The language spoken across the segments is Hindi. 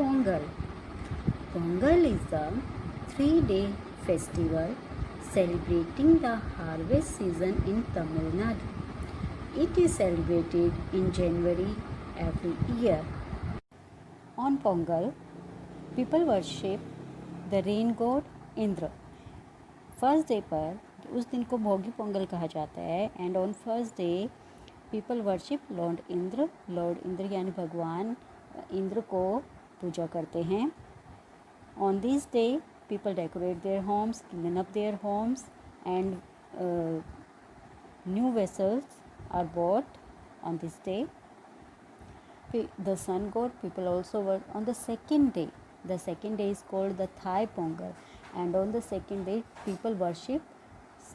Pongal. Pongal is a 3-day festival celebrating the harvest season in Tamil Nadu. It is celebrated in January every year. On Pongal, people worship the rain god Indra. First day पर उस दिन को भोगी पोंगल कहा जाता है and on first day people worship lord Indra यानी भगवान इंद्र को पूजा करते हैं. On this day people decorate their homes, clean up their homes and new vessels are bought on this day. The sun god people also work on the second day. The second day is called the Thai Pongal and on the second day people worship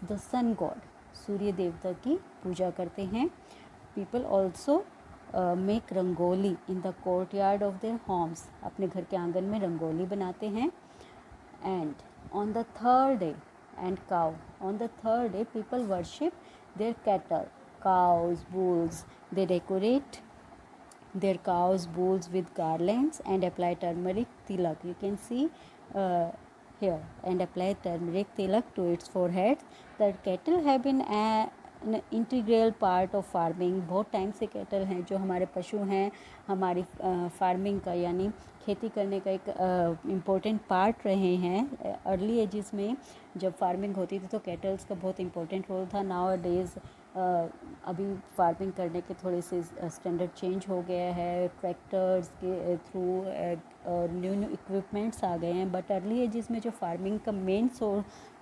the sun god. सूर्य देवता की पूजा करते हैं. People also make rangoli in the courtyard of their homes. अपने घर के आंगन में रंगोली बनाते हैं. And on the third day and cow. On the third day people worship their cattle, cows, bulls. They decorate their cows, bulls with garlands and apply turmeric tilak. You can see here and apply turmeric tilak to its forehead. The cattle have been an integral part of farming. बहुत टाइम से कैटल हैं जो हमारे पशु हैं हमारी फार्मिंग का यानी खेती करने का एक इम्पोर्टेंट पार्ट रहे हैं. अर्ली एजिस में जब फार्मिंग होती थी तो कैटल्स का बहुत इम्पोर्टेंट रोल था. नाउ डेज़ अभी फार्मिंग करने के थोड़े से स्टैंडर्ड चेंज हो गया है. ट्रैक्टर्स के थ्रू न्यू इक्विपमेंट्स आ गए हैं. बट अर्ली एजिस में जो फार्मिंग का मेन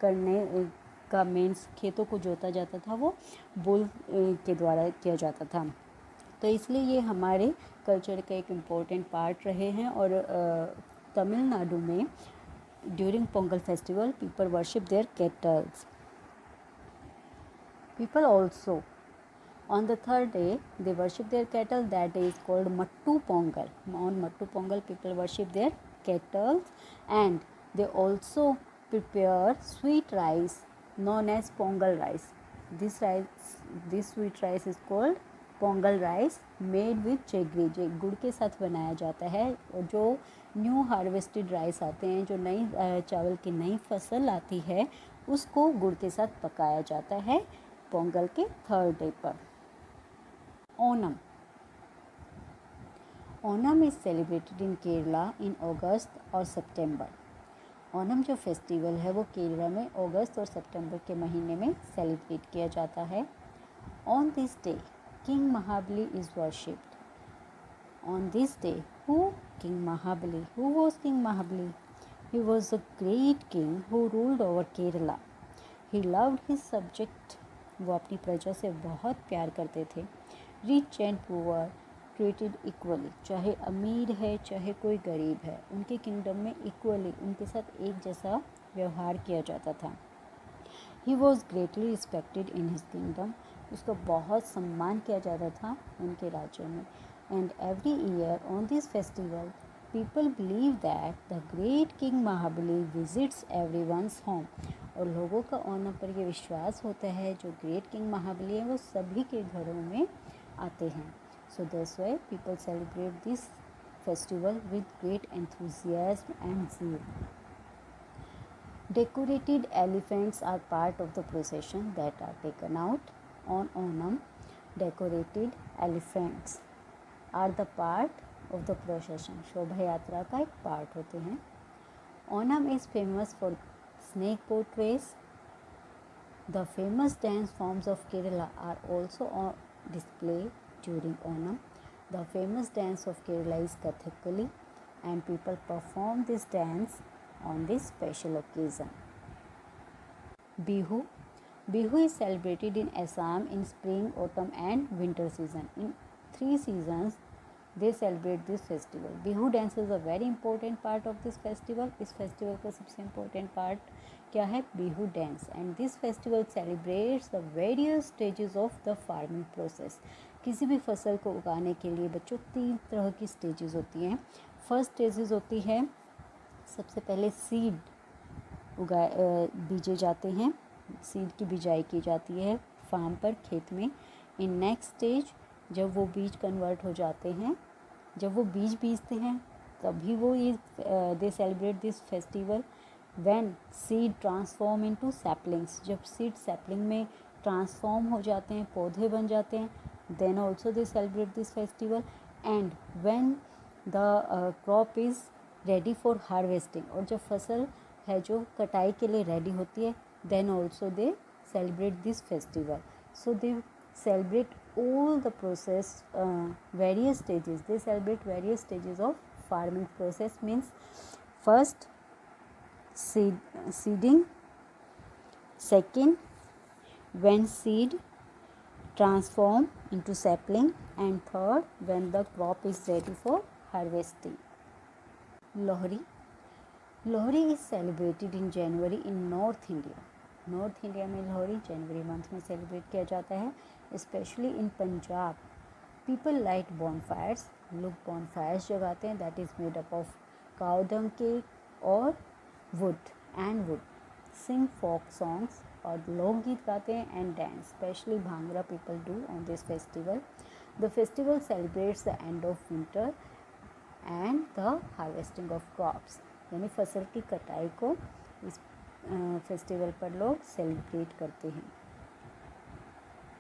करने का मेन खेतों को जोता जाता था वो बुल के द्वारा किया जाता था. तो इसलिए ये हमारे कल्चर का एक इम्पोर्टेंट पार्ट रहे हैं. और तमिलनाडु में during Pongal festival people worship their cattles. People also on the third day they worship their cattle. That day is called Mattu Pongal. On Mattu Pongal people worship their cattle and they also prepare sweet rice known as Pongal rice. This sweet rice is called Pongal rice made with jaggery. गुड़ के साथ बनाया जाता है. और जो न्यू हार्वेस्टेड राइस आते हैं जो नई चावल की नई फसल आती है उसको गुड़ के साथ पकाया जाता है पोंगल के थर्ड डे पर. Onam is celebrated in Kerala in August और सितंबर. ओनम जो फेस्टिवल है वो केरला में अगस्त और सितंबर के महीने में सेलिब्रेट किया जाता है. On this day king Mahabali is worshipped. On this day king Mahabali who was king Mahabali. He was a great king who ruled over Kerala. He loved his subject. वो अपनी प्रजा से बहुत प्यार करते थे. Rich and poor treated equally. चाहे अमीर है चाहे कोई गरीब है उनके किंगडम में इक्वली उनके साथ एक जैसा व्यवहार किया जाता था. He was greatly respected in his kingdom. उसका बहुत सम्मान किया जाता था उनके राज्य में. And every year on this festival people believe that the great king Mahabali visits everyone's home. और लोगों का ओनम पर ये विश्वास होता है जो ग्रेट किंग महाबली है वो सभी के घरों में आते हैं. So that's why people celebrate this festival with great enthusiasm and zeal. Decorated elephants are part of the procession that are taken out on Onam. Decorated elephants are the part of the procession. शोभा यात्रा का एक पार्ट होते हैं. Onam is famous for snake boat race. The famous dance forms of Kerala are also on display during Onam. The famous dance of Kerala is Kathakali and people perform this dance on this special occasion. Bihu. Bihu is celebrated in Assam in spring, autumn and winter season. In 3 seasons they celebrate this festival. Bihu dance is a very important part of this festival. इस फेस्टिवल का सबसे इम्पोर्टेंट पार्ट क्या है? Bihu dance. And this festival celebrates the various stages of the farming process. किसी भी फसल को उगाने के लिए बच्चों 3 तरह की स्टेजेस होती हैं. फर्स्ट स्टेजेस होती है सबसे पहले सीड बीजे जाते हैं. सीड की बिजाई की जाती है फार्म पर खेत में. इन नेक्स्ट स्टेज जब वो बीज कन्वर्ट हो जाते हैं जब वो बीज बीजते हैं तभी वो ये they celebrate this festival when seed transform into saplings, जब सीड सैपलिंग में ट्रांसफॉर्म हो जाते हैं, पौधे बन जाते हैं, then also they celebrate this festival. And when the crop is ready for harvesting, और जब फसल है जो कटाई के लिए रेडी होती है, then also they celebrate this festival. So they celebrate all the process, various stages, they celebrate various stages of farming process, means first seeding, second when seed transform into sapling, and third when the crop is ready for harvesting. Lohri. Lohri is celebrated in January in North India. North India में लोहरी जनवरी मंथ में सेलिब्रेट किया जाता है, specially in Punjab. People light bonfires, लोग बॉनफायर्स जगाते हैं, that is made up of cow dung cake और वुड, सिंग फोक सॉन्ग्स, और लोकगीत गाते हैं, and dance, specially bhangra people do on this festival. The festival celebrates the end of winter and the harvesting of crops, यानी फसल की कटाई को इस फेस्टिवल पर लोग सेलिब्रेट करते हैं।